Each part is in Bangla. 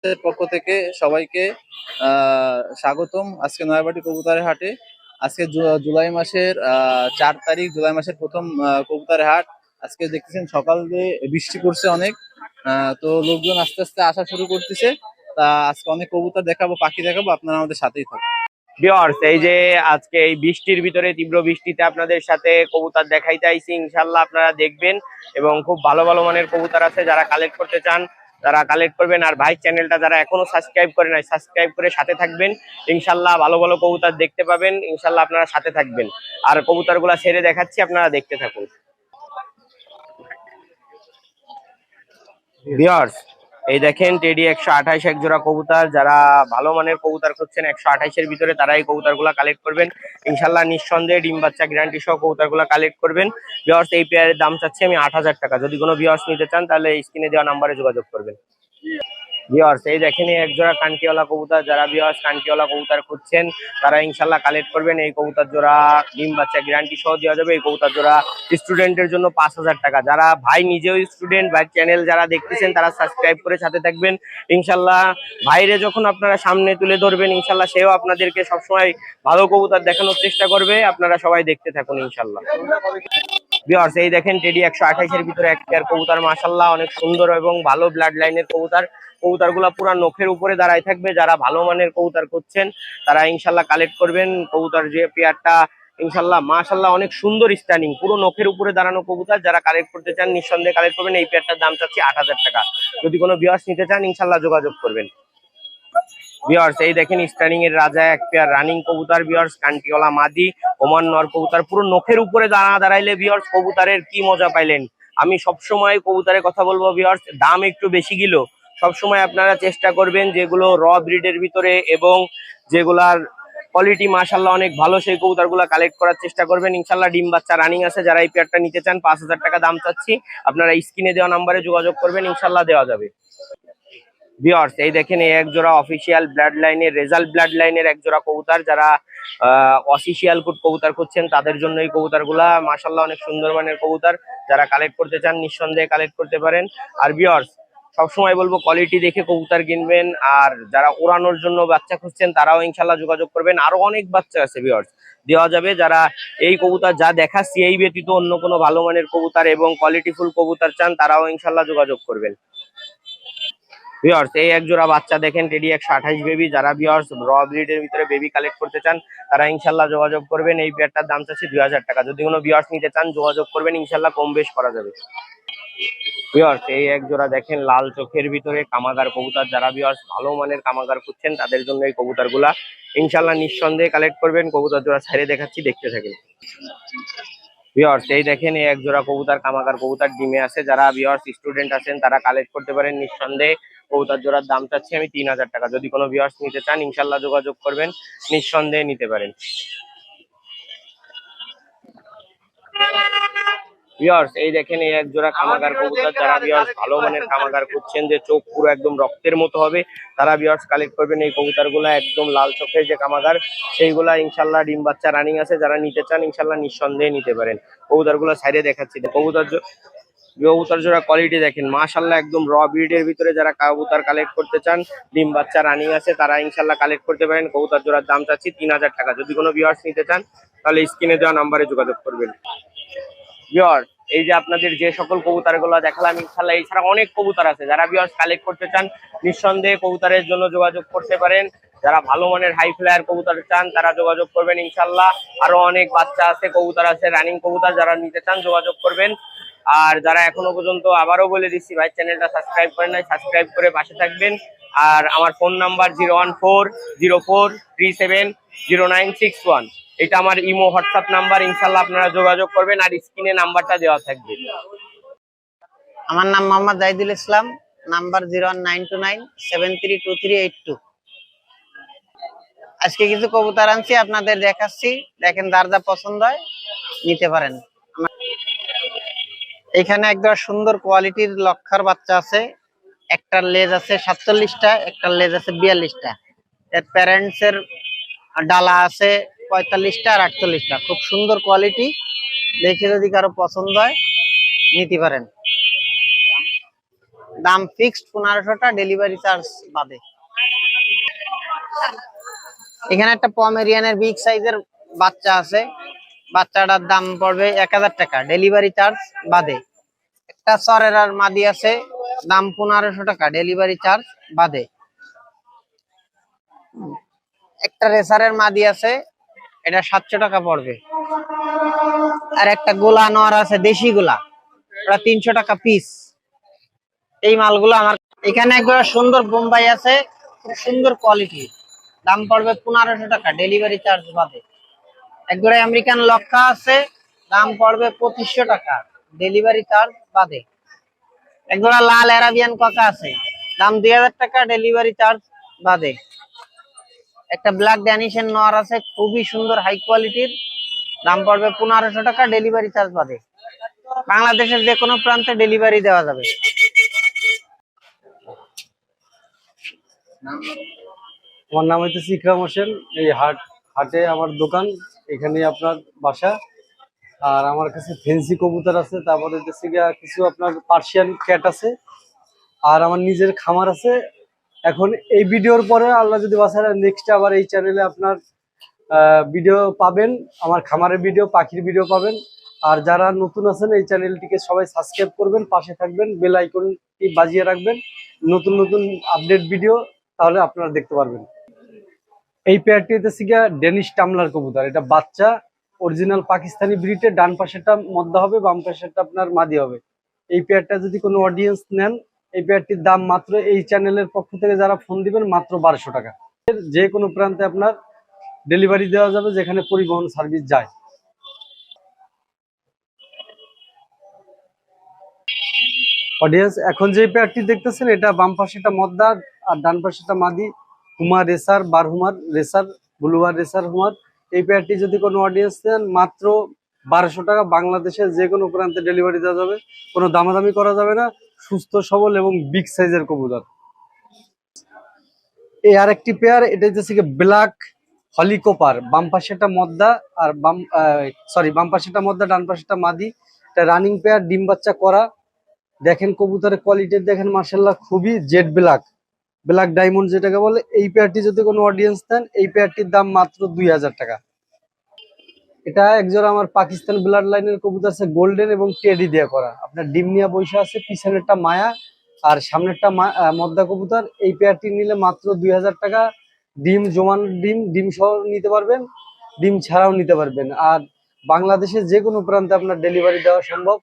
পক্ষ থেকে সবাইকে স্বাগতম আজকে নয়াবাটি কবুতরের হাটে। আজকে জুলাই মাসের 4 তারিখ, জুলাই মাসের প্রথম কবুতরের হাট। আজকে দেখতেছেন সকাল দিয়ে বৃষ্টি পড়ছে অনেক, তো লোকজন আস্তে আস্তে আসা শুরু করতেছে। তা আজকে অনেক কবুতর দেখাবো, পাখি দেখাবো, আপনারা আমাদের সাথেই থাকুন। ভিউয়ার্স, এই যে আজকে এই বৃষ্টির ভিতরে, তীব্র বৃষ্টিতে আপনাদের সাথে কবুতর দেখাইতে আইছি। ইনশাল্লাহ আপনারা দেখবেন এবং খুব ভালো ভালো মানের কবুতর আছে। যারা কালেক্ট করতে চান তারা কালেক্ট করবেন। আর ভাই চ্যানেলটা যারা এখনো সাবস্ক্রাইব করে নাই, সাবস্ক্রাইব করে সাথে থাকবেন। ইনশাল্লাহ ভালো ভালো কবুতর দেখতে পাবেন। ইনশাল্লাহ আপনারা সাথে থাকবেন। আর কবুতরগুলা ছেড়ে দেখাচ্ছি, আপনারা দেখতে থাকুন। ভিউয়ার্স, এই দেখেন টেডি 128 এক জোড়া কবুতর। যারা ভালো মানের কবুতর খুঁজছেন 128-এর ভিতরে, তারা এই কবুতরগুলা কালেক্ট করবেন। ইনশাল্লাহ নিঃসন্দেহে ডিম বাচ্চা গ্যারান্টি সহ কবুতরগুলা কালেক্ট করবেন। ভিউয়ার্স, এই পেয়ারের দাম চাচ্ছি আমি 8,000 টাকা। যদি কোনো ভিউয়ার্স নিতে চান তাহলে স্ক্রিনে দেওয়া নাম্বারে যোগাযোগ করবেন। ভিউয়ার্স, এই দেখেন এক জোড়া কানকিওয়ালা কবুতর। যারা ভিউয়ার্স কানকিওয়ালা কবুতর খুঁজছেন তারা ইনশাল্লাহ কালেক্ট করবেন। এই কবুতর জোড়া ডিম বাচ্চা গ্যারান্টি সহ দেওয়া যাবে। এই কবুতর জোড়া স্টুডেন্টের জন্য 5,000 টাকা। যারা ভাই নিজেও স্টুডেন্ট, ভাই চ্যানেল যারা দেখতেছেন তারা সাবস্ক্রাইব করে সাথে থাকবেন। ইনশাল্লাহ ভাইরে যখন আপনারা সামনে তুলে ধরবেন, ইনশাল্লাহ সেও আপনাদেরকে সবসময় ভালো কবুতর দেখানোর চেষ্টা করবে। আপনারা সবাই দেখতে থাকুন ইনশাল্লাহ। ভিউয়ার্স, এই দেখেন টেডি 128-এর ভিতরে এক পেয়ার কবুতর। মাশাআল্লাহ অনেক সুন্দর এবং ভালো ব্লাড লাইনের কবুতর। কবুতরগুলা পুরা নখের উপরে দাঁড়ায় থাকবে। যারা ভালো মানের কবুতর খুঁজছেন তারা ইনশাল্লাহ কালেক্ট করবেন। কবুতর যে পেয়ারটা ইনশাল্লাহ মাশাআল্লাহ অনেক সুন্দর স্টানিং, পুরো নখের উপরে দাঁড়ানো কবুতর। যারা কালেক্ট করতে চান নিঃসন্দেহে কালেক্ট করবেন। এই পেয়ারটার দাম চাচ্ছি 8,000 টাকা। যদি কোনো ভিউয়ার্স নিতে চান ইনশাল্লাহ যোগাযোগ করবেন। ভিউয়ার্স, এই দেখেন স্টানিং এর রাজা এক পেয়ার রানিং কবুতর। ভিউয়ার্স, কান্টিওয়ালা মাদি ওমান নর কবুতর, পুরো নখের উপরে দাঁড়াইলে ভিউয়ার্স কবুতরের কি মজা পাইলেন। আমি সবসময় কবুতরের কথা বলবো ভিউয়ার্স, দাম একটু বেশি গেলেও সবসময় আপনারা চেষ্টা করবেন যেগুলো র ব্রিডের ভিতরে এবং যেগুলার কোয়ালিটি মাশাআল্লাহ অনেক ভালো, সেই কবুতরগুলো কালেক্ট করার চেষ্টা করবেন। ইনশাল্লাহ ডিম বাচ্চা রানিং আছে। যারা এই পেয়ারটা নিতে চান 5,000 টাকা দাম চাচ্ছি। আপনারা স্ক্রিনে দেওয়া নাম্বারে যোগাযোগ করবেন, ইনশাল্লাহ দেওয়া যাবে। ভিউয়ার্স, এই দেখেন এই এক জোড়া অফিসিয়াল ব্লাড লাইনের, রেজাল্ট ব্লাড লাইনের এক জোড়া কবুতর। যারা অফিসিয়াল কবুতর খুঁজছেন তাদের জন্য এই কবুতরগুলা মাশাআল্লাহ অনেক সুন্দর মানের কবুতর। যারা কালেক্ট করতে চান নিঃসন্দেহে কালেক্ট করতে পারেন। আর ভিউয়ার্স, সবসময় বলবো কোয়ালিটি দেখে কবুতর কিনবেন। আর যারা ওড়ানোর জন্য বাচ্চা খুঁজছেন তারাও ইনশাল্লাহ যোগাযোগ করবেন। আরো অনেক বাচ্চা আছে ভিউয়ার্স, দেওয়া যাবে। যারা এই কবুতর যা দেখাচ্ছি এই ব্যতীত অন্য কোনো ভালো মানের কবুতর এবং কোয়ালিটিফুল কবুতর চান তারাও ইনশাল্লাহ যোগাযোগ করবেন। ভিউয়ার্স, এই এক জোড়া বাচ্চা দেখেন টেডি 128 বেবি। যারা ভিউয়ার্স র ব্রিডের ভিতরে বেবি কালেক্ট করতে চান তারা ইনশাল্লাহ যোগাযোগ করবেন। এই পেয়ারটার দাম চাচ্ছি 2,000 টাকা। যদি কোনো ভিউয়ার্স নিতে চান যোগাযোগ করবেন, ইনশাল্লাহ কম বেশ করা যাবে। ভিউয়ার্স, এই এক জোড়া দেখেন লাল চোখের ভিতরে কামাগার কবুতর। যারা ভিউয়ার্স ভালো মানের কামাগার খুঁজছেন তাদের জন্য এই কবুতরগুলা ইনশাল্লাহ নিঃসন্দেহে কালেক্ট করবেন। কবুতর জোড়া ছেড়ে দেখাচ্ছি, দেখতে থাকেন। ভিউয়ার্স, এই দেখেন এই এক জোড়া কবুতর কামাগার কবুতর ডিমে আছে। যারা ভিউয়ার্স স্টুডেন্ট আছেন তারা কালেক্ট করতে পারেন নিঃসন্দেহে। কবুতর জোড়ার দাম চাচ্ছি আমি 3,000 টাকা। যদি কোনো ভিউয়ার্স নিতে চান ইনশাল্লাহ যোগাযোগ করবেন, নিঃসন্দেহে নিতে পারেন। ভিউয়ার্স, এই দেখেন এই এক জোড়া কামাগার কবুতর। যারা ভিউয়ার্স ভালো মানের কামাগার খুঁজছেন যে চোখ পুরো একদম রক্তের মতো হবে, তারা ভিউয়ার্স কালেক্ট করবেন এই কবুতরগুলা। একদম লাল চোখের যে কামাগার সেইগুলা ইনশাল্লাহ ডিম বাচ্চা রানিং আছে। যারা নিতে চান ইনশাল্লাহ নিঃসন্দেহে নিতে পারেন। কবুতরগুলো সাইডে দেখাচ্ছি। কবুতর জোড়া কোয়ালিটি দেখেন মাশাআল্লাহ একদম র ব্রিডের ভিতরে। যারা কবুতর কালেক্ট করতে চান ডিম বাচ্চা রানিং আছে তারা ইনশাল্লাহ কালেক্ট করতে পারেন। কবুতর জোড়ার দাম চাচ্ছি 3,000 টাকা। যদি কোনো ভিউয়ার্স নিতে চান তাহলে স্ক্রিনে দেওয়া নাম্বারে যোগাযোগ করবেন। ভিউয়ার্স, এই যে আপনাদের যে সকল কবুতরগুলো দেখালাম ইনশাল্লাহ এছাড়া অনেক কবুতর আছে। যারা ভিউয়ার্স কালেক্ট করতে চান নিঃসন্দেহে কবুতরের জন্য যোগাযোগ করতে পারেন। যারা ভালো মানের হাই ফ্লায়ার কবুতর চান তারা যোগাযোগ করবেন ইনশাল্লাহ। আরো অনেক বাচ্চা আছে, কবুতর আছে, রানিং কবুতর। যারা নিতে চান যোগাযোগ করবেন। আর যারা এখনো পর্যন্ত, আবারও বলে দিচ্ছি, ভাই চ্যানেলটা সাবস্ক্রাইব করেন নাই, সাবস্ক্রাইব করে পাশে থাকবেন। আর আমার ফোন নাম্বার 01404370961। এটা আমার ইমো হোয়াটসঅ্যাপ নাম্বার। ইনশাল্লাহ আপনারা যোগাযোগ করবেন আর স্ক্রিনে নাম্বারটা দেওয়া থাকবে। আমার নাম মোহাম্মদ জাহিদুল ইসলাম, নাম্বার 01929732382। আজকে কিছু কবুতর আনছি আপনাদের দেখাচ্ছি, দেখেন যার যা পছন্দ হয় নিতে পারেন। এখানে একদম সুন্দর কোয়ালিটির লক্ষার বাচ্চা আছে। একটার লেজ আছে 47টা, একটার লেজ আছে 42টা। এর প্যারেন্টস এর ডালা আছে 45টা আর 48টা। খুব সুন্দর কোয়ালিটি, দেখে যদি কারো পছন্দ হয় নিতে পারেন। দাম ফিক্সড 1500 টাকা, ডেলিভারি চার্জ বাদে। এখানে একটা পমেরিয়ানের বিগ সাইজের বাচ্চা আছে, বাচ্চাটার দাম পড়বে 1000 টাকা, ডেলিভারি চার্জ বাদে। একটা সরেরার মাদি আছে, দাম 1500 টাকা, ডেলিভারি চার্জ বাদে। একটা রেসারের মাদি আছে, এটা 700 টাকা পড়বে। আর একটা গোলা নর আছে, দেশি গোলা, ওটা 300 টাকা পিস। এই মালগুলো আমার এখানে একবার সুন্দর বোম্বাই আছে, খুব সুন্দর কোয়ালিটি, দাম পড়বে 1500 টাকা, ডেলিভারি চার্জ বাদে। একবার আমেরিকান লক্ষা আছে, দাম পড়বে 2500 টাকা, ডেলিভারি চার্জ বাদে। একবার লাল আরাবিয়ান কাকা আছে, দাম 2000 টাকা, ডেলিভারি চার্জ বাদে। একটা ব্ল্যাক ড্যানিশের নর আছে, খুবই সুন্দর হাই কোয়ালিটির, দাম পড়বে 1500 টাকা, ডেলিভারি চার্জ বাদে। বাংলাদেশের যে কোনো প্রান্তে ডেলিভারি দেওয়া যাবে। আমার নাম হইতেছে ইকরাম হোসেন। এই হাটে আমার দোকান, এখানে আপনার বাসা। আর আমার কাছে ফেন্সি কবুতর আছে, তারপরে হইতেছে গিয়া কিছু আপনার পার্সিয়ান ক্যাট আছে, আর আমার নিজের খামার আছে। এখন এই ভিডিওর পরে আল্লাহ যদি বাঁচায় নেক্সট আবার এই চ্যানেলে আপনার ভিডিও পাবেন, আমার খামারের ভিডিও, পাখির ভিডিও পাবেন। আর যারা নতুন আছেন এই চ্যানেলটিকে সবাই সাবস্ক্রাইব করবেন, পাশে থাকবেন, বেল আইকনটি বাজিয়ে রাখবেন, নতুন নতুন আপডেট ভিডিও তাহলে আপনারা দেখতে পারবেন। এই পেয়ারটি হচ্ছে গিয়া ডেনিশ টামলার কবুতর, এটা বাচ্চা, অরিজিনাল পাকিস্তানি ব্রিডের। ডান পাশেরটা মদ্দা হবে, বাম পাশেরটা আপনার মাদি হবে। এই পেয়ারটা যদি কোনো অডিয়েন্স নেন, এই পেয়ারটির দাম মাত্র এই চ্যানেলের পক্ষ থেকে যারা ফোন দিবেন মাত্র 1200 টাকা। যে কোনো প্রান্তে আপনার ডেলিভারি দেওয়া যাবে, যেখানে পরিবহন সার্ভিস যায়। অডিয়েন্স, এখন যে পেয়ারটি দেখতেছেন এটা বাম পাশেটা মদ্দা আর ডান পাশেটা মাদি, হুমা রেসার, বার হুমার রেসার, ব্লুবার রেসার হুমার। এই পেয়ারটি যদি কোনো অডিয়েন্স নেন মাত্র 1200 টাকা, বাংলাদেশের যে কোনো প্রান্তে ডেলিভারি দেওয়া যাবে, কোনো দামাদামি করা যাবে না। সুস্থ সবল এবং বিগ সাইজের কবুতর। এই আরেকটি পেয়ার, এটা হচ্ছে ব্ল্যাক হলিকপার, বাম পাশেটা মদ্দা আর বাম পাশেটা মদ্দা, ডান পাশেটা মাদি। এটা রানিং পেয়ার, ডিম বাচ্চা করা। দেখেন কবুতরের কোয়ালিটি দেখেন, মার্শাল্লাহ খুবই জেড ব্ল্যাক ডায়মন্ড যেটাকে বলে। এই পেয়ারটি যদি কোনো অডিয়েন্স দেন, এই পেয়ারটির দাম মাত্র 2000 টাকা। এটা একজোড়া আমার পাকিস্তান ব্লাড লাইনের কবুতর আছে, গোল্ডেন এবং টেডি দিয়ে করা। আপনার ডিম নিয়ে বসে আছে, পিছনেরটা মায়া আর সামনেরটা মদ্দা কবুতর। এই পেয়ারটি নিলে মাত্র 2000 টাকা। ডিম জমান ডিম সহ নিতে পারবেন, ডিম ছাড়াও নিতে পারবেন। আর বাংলাদেশের যে কোনো প্রান্তে আপনার ডেলিভারি দেওয়া সম্ভব।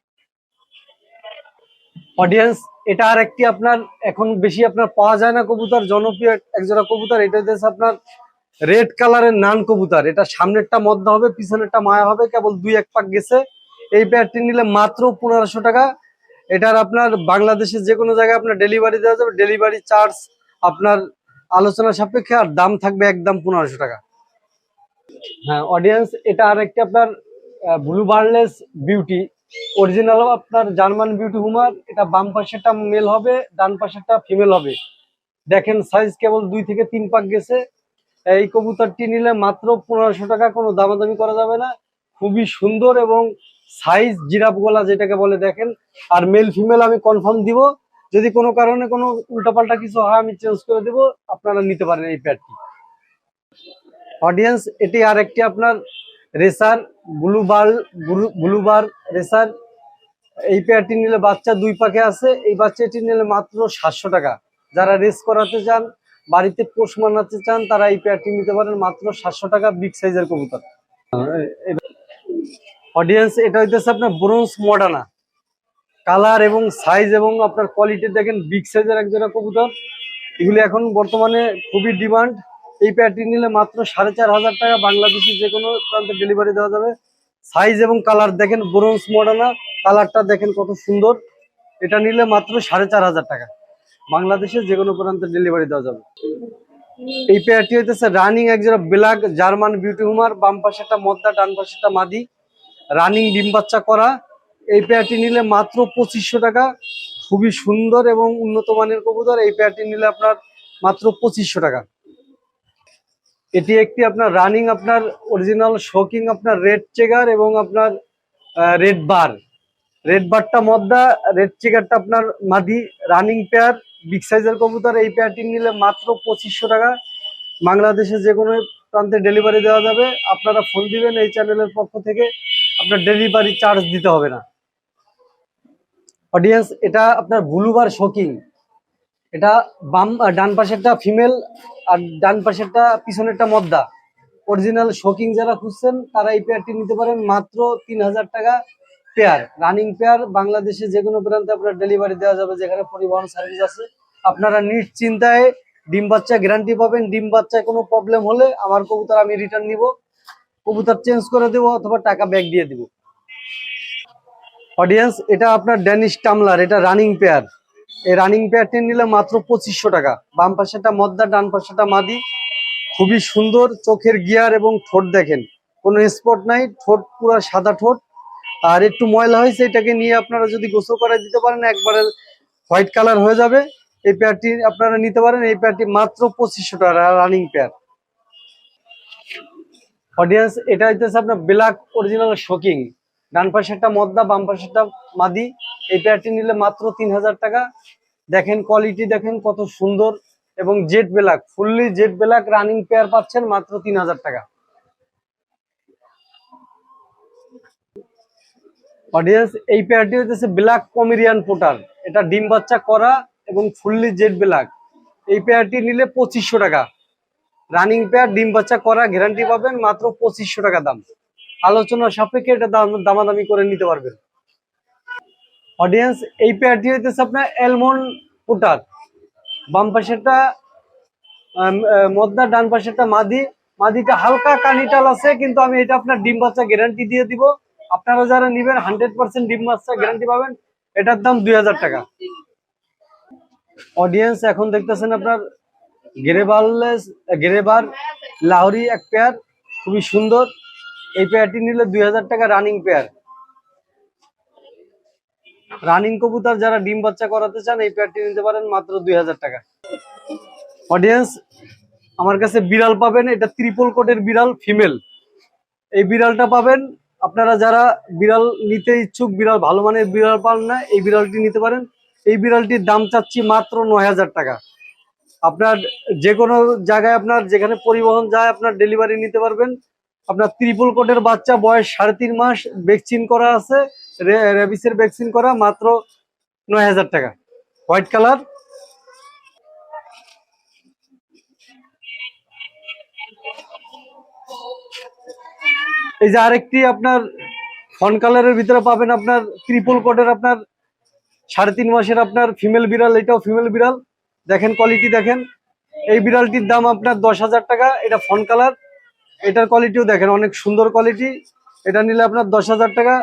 অডিয়েন্স, এটা আর একটি আপনার এখন বেশি আপনার পাওয়া যায় না কবুতর, জনপ্রিয় একজোড়া কবুতর। এটা হচ্ছে আপনার রেড কালারের নান কবুতর। এটা সামনেরটা মদ্দা হবে, পিছনেরটা মায়া হবে, কেবল 2-1 পাক গেছে। এই পেয়ারটি নিলে মাত্র 1500 টাকা। এটার আপনার বাংলাদেশের যে কোনো জায়গায় আপনার ডেলিভারি দেওয়া যাবে, ডেলিভারি চার্জ আপনার আলোচনা সাপেক্ষে, আর দাম থাকবে একদম 1500 টাকা। হ্যাঁ অডিয়েন্স, এটা আর একটি আপনার ব্লু বার্লেস বিউটি, অরিজিনাল আপনার জার্মান বিউটি হুমার। এটা বাম পাশেরটা মেল হবে, ডান পাশেরটা ফিমেল হবে। দেখেন সাইজ কেবল 2 থেকে 3 পাক গেছে। এই কবুতরটি নিলে মাত্র 1500 টাকা, কোনো দামাদামি করা যাবে না। খুবই সুন্দর এবং সাইজ জিরাফ গলা যেটাকে বলে, দেখেন। আর মেল ফিমেল আমি কনফার্ম দিব, যদি কোনো কারণে কোনো উল্টাপাল্টা কিছু হয় আমি চেঞ্জ করে দেব, আপনারা নিতে পারেন এই প্যাডটি। অডিয়েন্স, এটি আর একটি আপনার রেসার, ব্লুবার রেসার। এই পেয়ারটি নিলে বাচ্চা 2 পাকে আছে। এই বাচ্চাটি নিলে মাত্র 700 টাকা। যারা রেস করাতে চান, বাড়িতে পোষ মানাতে চান, তারা এই পেয়ারটি নিতে পারেন মাত্র 700 টাকা, বিগ সাইজের কবুতর। অডিয়েন্স, এটা হইতেছে আপনার ব্রোঞ্জ মডার্না, কালার এবং সাইজ এবং আপনার কোয়ালিটি দেখেন, বিগ সাইজের একজোড়া কবুতর। এগুলি এখন বর্তমানে খুবই ডিমান্ড। এই পেয়ারটি নিলে মাত্র 4500 টাকা, বাংলাদেশে যে কোনো প্রান্তে ডেলিভারি দেওয়া যাবে। সাইজ এবং কালার দেখেন, ব্রোঞ্জ মডার্না, কালারটা দেখেন কত সুন্দর। এটা নিলে মাত্র 4500 টাকা, বাংলাদেশে যে কোনো প্রান্তে ডেলিভারি দেওয়া যাবে। এই পেয়ারটি হইতেছে রানিং একজোড়া ব্ল্যাক জার্মান বিউটি হুমার, বাম পাশেরটা মদ্দা, ডান পাশেরটা মাদি, রানিং ডিম বাচ্চা করা। এই পেয়ারটি নিলে মাত্র 2500 টাকা। খুবই সুন্দর এবং উন্নত মানের কবুতর। এই পেয়ারটি নিলে আপনার মাত্র 2500 টাকা। এটি একটি আপনার রানিং আপনার অরিজিনাল শোকিং আপনার রেড চেগার এবং আপনার রেড বার। রেড বারটা মদ্দা, রেড চেকারটা আপনার মাদি, রানিং পেয়ার, বিগ সাইজের কবুতর। এই পেয়ারটি নিলে মাত্র 2500 টাকা, বাংলাদেশের যে কোনো প্রান্তে ডেলিভারি দেওয়া যাবে। আপনারা ফোন দিবেন, এই চ্যানেলের পক্ষ থেকে আপনার ডেলিভারি চার্জ দিতে হবে না। অডিয়েন্স, এটা আপনার ব্লুবার শোকিং, এটা ডান পাশেরটা ফিমেল আর ডান পাশেরটা পিছনেরটা মদ্দা। অরিজিনাল শোকিং যারা খুঁজছেন তারা এই পেয়ারটি নিতে পারেন মাত্র 3000 টাকা পেয়ার, রানিং পেয়ার। বাংলাদেশে যে কোনো প্রান্তে আপনার ডেলিভারি দেওয়া যাবে, যেখানে পরিবহন সার্ভিস আছে। আপনারা নিশ্চিন্তায় ডিম বাচ্চা গ্যারান্টি পাবেন। ডিম বাচ্চায় কোনো প্রবলেম হলে আমার কবুতর আমি রিটার্ন নিব, কবুতর চেঞ্জ করে দেবো অথবা টাকা ব্যাক দিয়ে দিব। অডিয়েন্স, এটা আপনার ড্যানিশ টামলার, এটা রানিং পেয়ার। এই রানিং পেয়ারটি নিলে মাত্র 2500 টাকা। বাম পাশেটা মদ্দা, ডান পাশেটা মাদি। খুবই সুন্দর, চোখের গিয়ার এবং ঠোঁট দেখেন, কোনো স্পট নাই, ঠোঁট পুরো সাদা ঠোঁট। আর একটু ময়লা হয়েছে, এটাকে নিয়ে আপনারা যদি গোসল করে দিতে পারেন একবারে হোয়াইট কালার হয়ে যাবে। এই পেয়ারটি আপনারা নিতে পারেন। এই পেয়ারটি মাত্র 2500 টাকা, রানিং পেয়ার। অডিয়েন্স, এটা হইতেছে আপনার ব্ল্যাক অরিজিনাল শোকিং, ডান পাশেরটা মদ্দা, বাম পাশেরটা মাদি। এই পেয়ারটি নিলে মাত্র 3000 টাকা। দেখেন কোয়ালিটি, দেখেন কত সুন্দর, এবং jet black, fully jet black running pair পাচ্ছেন মাত্র 3000 টাকা। অডিয়েন্স, এই পেয়ারটি হচ্ছে ব্ল্যাক পমেরিয়ান পোটার, এটা ডিম বাচ্চা করা এবং ফুললি জেড ব্ল্যাক। এই পেয়ারটি নিলে 2500 টাকা, রানিং পেয়ার, ডিম বাচ্চা করা, গ্যারান্টি পাবেন মাত্র 2500 টাকা দাম। আলোচনা সাপেক্ষে এটা দামাদামি করে নিতে পারবেন। অডিয়েন্স, এই পেয়ারটি হইতেছে আপনার অ্যালমন্ড পোটার, বাম পাশেরটা মদ্দা, ডান পাশেরটা মাদি। মাদিটা হালকা কানিটাল আছে, কিন্তু আমি এটা আপনার ডিম বাচ্চা গ্যারান্টি দিয়ে দিব। আপনারা যারা নিবেন 100% ডিম বাচ্চা গ্যারান্টি পাবেন। এটার দাম 2000 টাকা। অডিয়েন্স, এখন দেখতেছেন আপনার গেরেবার লাহোরি এক পেয়ার, খুবই সুন্দর। এই পেয়ারটি নিলে 2000 টাকা, রানিং পেয়ার। রানিং কবুতর যারা ডিম বাচ্চা করাতে চান এই পেয়ারটি নিতে পারেন মাত্র 2000 টাকা। অডিয়েন্স, আমার কাছে বিড়াল পাবেন, এটা ত্রিপল কোটের বিড়াল, ফিমেল। এই বিড়ালটা পাবেন, আপনারা যারা বিড়াল নিতে ইচ্ছুক, বিড়াল ভালো মানের বিড়াল পান না, এই বিড়ালটি নিতে পারেন। এই বিড়ালটির দাম চাচ্ছি মাত্র 9000 টাকা। আপনার যে কোনো জায়গায়, আপনার যেখানে পরিবহন যায়, আপনার ডেলিভারি নিতে পারবেন। আপনার ত্রিপল কোটের বাচ্চা, বয়স 3.5 মাস, ভ্যাকসিন করা আছে, রেবিসের ভ্যাকসিন করা, মাত্র 9000 টাকা, হোয়াইট কালার। এই যে আরেকটি আপনার ফন কালারের ভিতরে পাবেন, আপনার ত্রিপল কোটের, আপনার 3.5 মাসের আপনার ফিমেল বিড়াল, এটাও ফিমেল বিড়াল। দেখেন কোয়ালিটি, দেখেন। এই বিড়ালটির দাম আপনার 10,000 টাকা, এটা ফন কালার। এটার কোয়ালিটিও দেখেন, অনেক সুন্দর কোয়ালিটি। এটা নিলে আপনার 10,000 টাকা।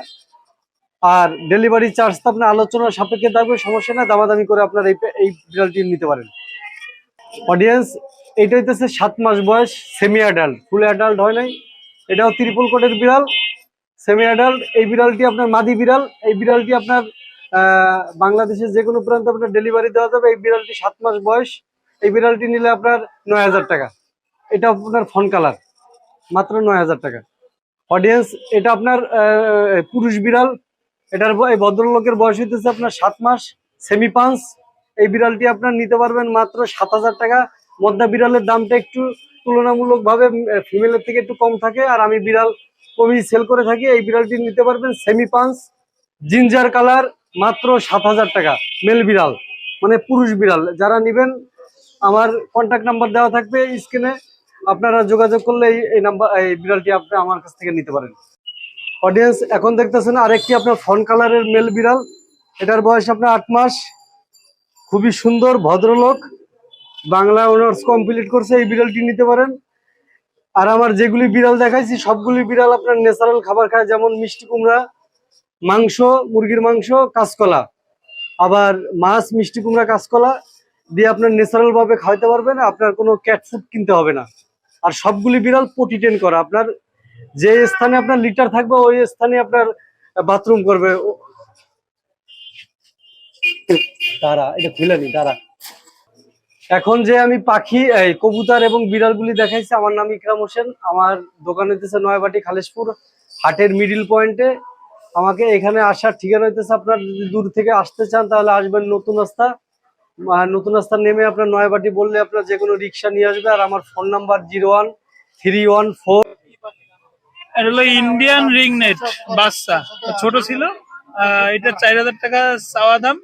আর ডেলিভারি চার্জ তো আপনার আলোচনার সাপেক্ষে থাকবে, সমস্যা না, দামাদামি করে আপনার এই বিড়ালটি নিতে পারেন। অডিয়েন্স, এইটা হইতেছে 7 মাস বয়স, সেমি অ্যাডাল্ট, ফুল অ্যাডাল্ট হয় নাই। এটাও ত্রিপল কোটের বিড়াল, সেমি অ্যাডাল্ট। এই বিড়ালটি আপনার মাদি বিড়াল। এই বিড়ালটি আপনার বাংলাদেশের যে কোনো প্রান্তে আপনার ডেলিভারি দেওয়া যাবে। এই বিড়ালটি 7 মাস বয়স। এই বিড়ালটি নিলে আপনার 9000 টাকা। এটা আপনার ফন কালার, মাত্র 9000 টাকা। অডিয়েন্স, এটা আপনার পুরুষ বিড়াল। এটার এই ভদ্রলোকের বয়স হইতেছে আপনার 7 মাস, সেমি পাঞ্চ। এই বিড়ালটি আপনার নিতে পারবেন মাত্র 7000 টাকা। মদ্দা বিড়ালের দামটা একটু তুলনামূলকভাবে ফিমেলের থেকে একটু কম থাকে, আর আমি বিড়াল কমই সেল করে থাকি। এই বিড়ালটি নিতে পারবেন, সেমি পাঞ্চ, জিঞ্জার কালার, মাত্র 7000 টাকা। মেল বিড়াল, মানে পুরুষ বিড়াল। যারা নিবেন আমার কন্ট্যাক্ট নাম্বার দেওয়া থাকবে স্ক্রিনে, আপনারা যোগাযোগ করলে এই নাম্বার, এই বিড়ালটি আপনি আমার কাছ থেকে নিতে পারেন। অডিয়েন্স, এখন দেখতেছেন আরেকটি আপনার ফন কালারের মেল বিড়াল। এটার বয়স আপনার 8 মাস, খুবই সুন্দর, ভদ্রলোক, বাংলা অনার্স কমপ্লিট করছে। এই বিড়ালটি নিতে পারেন। আর আমার যেগুলি বিড়াল দেখাইছি সবগুলি বিড়াল আপনার ন্যাচারাল খাবার খায়, যেমন মিষ্টি কুমড়া, মাংস, মুরগির মাংস, কাঁচকলা, আবার মাছ, মিষ্টি কুমড়া, কাঁচকলা দিয়ে আপনার ন্যাচারাল ভাবে খাওয়াতে পারবেন। আপনার কোনো ক্যাট ফুড কিনতে হবে না। আর সবগুলি বিড়াল পটি ট্রেন করা, আপনার যে স্থানে আপনার লিটার থাকবে ওই স্থানে আপনার বাথরুম করবে। তারা এটা খুলে নি তারা। এখন যে আমি পাখি, এই কবুতর এবং বিড়ালগুলি দেখাইছি, আমার নাম ইকরাম হোসেন। আমার দোকান হইতেছে নয়াবাটি, খালেশপুর হাটের মিডিল পয়েন্টে। আমাকে এখানে আসার ঠিকানা হইতেছে, আপনার যদি দূর থেকে আসতে চান তাহলে আসবেন নতুন রাস্তা। নতুন রাস্তা নেমে আপনার নয়াবাটি বললে আপনার যে কোনো রিক্সা নিয়ে আসবে। আর আমার ফোন নাম্বার 01314। এটা হলো ইন্ডিয়ান রিং নেট বাচ্চা, ছোট ছিল। এটা 4000 টাকা চাওয়া দাম,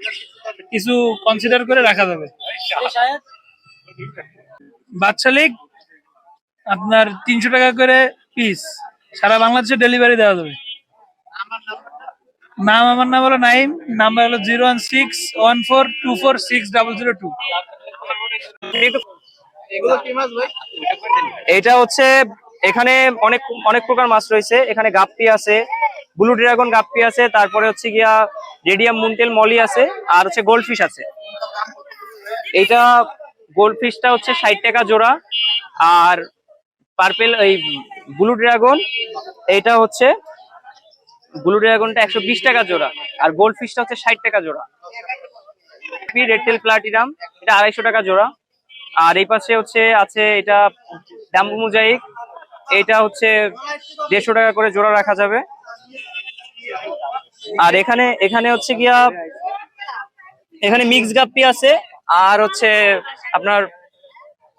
কিছু কনসিডার করে রাখা যাবে। বাচ্চা লিগ আপনার 300 টাকা করে পিস, সারা বাংলাদেশে ডেলিভারি দেওয়া যাবে। আমার নাম হলো নাইম, নাম্বার হলো 01614246002। এগুলো কি মাছ ভাই? এটা হচ্ছে এখানে অনেক অনেক প্রকার মাছ রয়েছে। এখানে গাপ্পি আছে, ব্লু ড্রাগন গাপ্পি আছে, তারপরে হচ্ছে গিয়া রেডিয়াম মুন্টেল মলি আছে, আর হচ্ছে গোল্ড ফিশ আছে। এইটা গোল্ড ফিশটা হচ্ছে 60 টাকা জোড়া, আর পার্পেল এই ব্লু ড্রাগন এইটা হচ্ছে ব্লু ড্রাগনটা 120 টাকা জোড়া, আর গোল্ড ফিশটা হচ্ছে 60 টাকা জোড়া। রেড টেল প্লাটিনাম এটা 250 টাকা জোড়া। আর এই পাশে হচ্ছে আছে এটা ডাম্বু মোজাইক, এটা হচ্ছে 150 টাকা করে জোড়া রাখা যাবে। আর এখানে এখানে হচ্ছে গিয়া এখানে মিক্স গাপ্পি আছে, আর হচ্ছে আপনার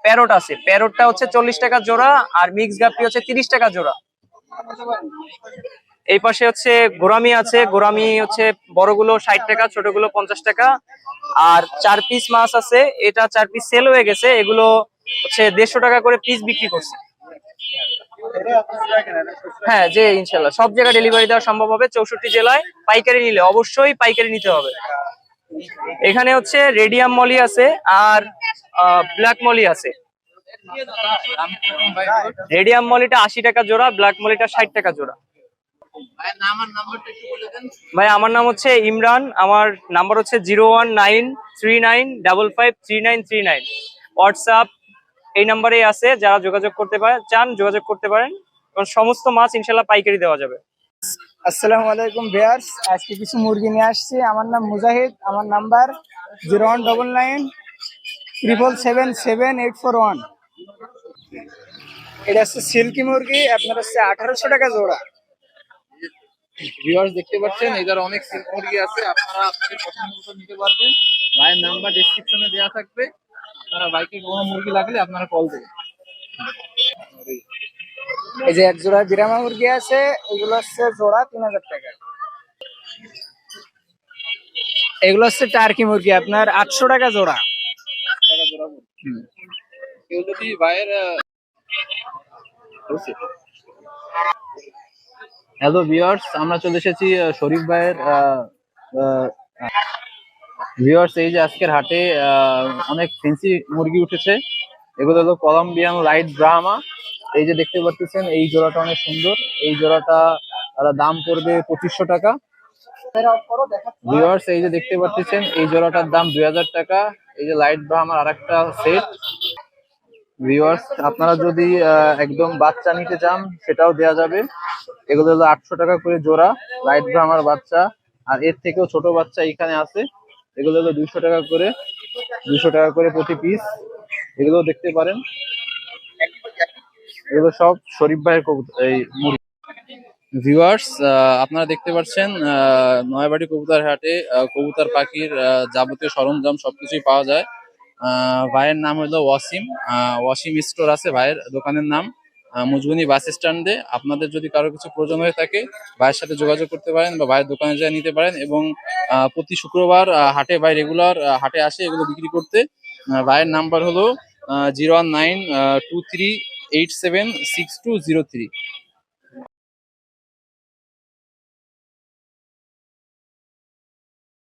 প্যারট আছে। প্যারটটা হচ্ছে 40 টাকা জোড়া, আর মিক্স গাপ্পি হচ্ছে 30 টাকা জোড়া। এই পাশে হচ্ছে গোরামি আছে, গোরামি হচ্ছে বড়গুলো 60 টাকা, ছোটগুলো 50 টাকা। আর 4 পিস মাছ আছে, এটা 4 পিস সেল হয়ে গেছে, এগুলো হচ্ছে 150 টাকা করে পিস বিক্রি করছে। হ্যাঁ, যে ইনশাল্লাহ সব জায়গায় ডেলিভারি দেওয়া সম্ভব হবে। 64 জেলায় পাইকারি নিলে অবশ্যই পাইকারি নিতে হবে। এখানে হচ্ছে রেডিয়াম মলি আছে, আর ব্ল্যাক মলি আছে। রেডিয়াম মলিটা 80 টাকা জোড়া, ব্ল্যাক মলিটা 60 টাকা জোড়া। ভাই আমার নাম হচ্ছে ইমরান, আমার নাম্বার হচ্ছে 01939553939। হোয়াটসঅ্যাপ এই নাম্বারেই আছে, যারা যোগাযোগ করতে চান যোগাযোগ করতে পারেন। এবং সমস্ত মাছ ইনশাল্লাহ পাইকারি দেওয়া যাবে। আসসালামু আলাইকুম ভিউয়ার্স, আজকে কিছু মুরগি নিয়ে আসছি। আমার নাম মুজাহিদ, আমার নাম্বার 01997777841। এটা হচ্ছে সিল্কি মুরগি, আপনার হচ্ছে 1800 টাকা জোড়া। ভিউয়ার্স দেখতে পাচ্ছেন এদের অনেক সিল্ক মুরগি আছে, আপনারা আপনাদের পছন্দ মতো নিতে পারবেন। ভাইয়ের নাম্বার ডেসক্রিপশনে দেওয়া থাকবে, আপনারা বাইকে কোনো মুরগি লাগলে আপনারা কল দেবেন। এই যে এক জোড়া বিরামা মুরগি আছে, এগুলো হচ্ছে জোড়া 3000 টাকা। এগুলো হচ্ছে টার্কি মুরগি, আপনার 800 টাকা জোড়া। কেউ যদি ভাইয়ের হ্যালো ভিউয়ার্স, আমরা চলে এসেছি শরীফ ভাইয়ের ভিউয়ার্স। এই যে আজকের হাটে অনেক ফেন্সি মুরগি উঠেছে, এগুলো হলো কলম্বিয়ান লাইট ব্রাহ্মা। এই যে দেখতে পাচ্ছেন এই জোড়াটা অনেক সুন্দর, এই জোড়াটা দাম পড়বে 2500 টাকা। ভিউয়ার্স এই যে দেখতে পাচ্ছেন এই জোড়াটার দাম 2000 টাকা। এই যে লাইট ব্রাহ্মার আরেকটা সেট। ভিউয়ার্স আপনারা যদি একদম বাচ্চা নিতে চান সেটাও দেওয়া যাবে। এগুলো হলো 800 টাকা করে জোড়া লাইট ব্রাহ্মার বাচ্চা, আর এর থেকেও ছোট বাচ্চা এখানে আছে, এগুলো হলো 200 টাকা করে, 200 টাকা করে প্রতি পিস। এগুলো দেখতে পারেন, এগুলো সব শরীফ ভাইয়ের এই মুরগি। ভিউয়ার্স আপনারা দেখতে পাচ্ছেন নয়াবাড়ি কবুতর হাটে কবুতর পাখির যাবতীয় সরঞ্জাম সবকিছুই পাওয়া যায়। ভাইয়ের নাম হলো ওয়াসিম, ওয়াসিম স্টোর আছে ভাইয়ের দোকানের নাম, মুজগুনি বাস স্ট্যান্ডে। আপনাদের যদি কারো কিছু প্রয়োজন হয়ে থাকে ভাইয়ের সাথে যোগাযোগ করতে পারেন বা ভাইয়ের দোকানে যেয়ে নিতে পারেন। এবং প্রতি শুক্রবার হাটে ভাই রেগুলার হাটে আসে এগুলো বিক্রি করতে। ভাইয়ের নাম্বার হলো 01923876203।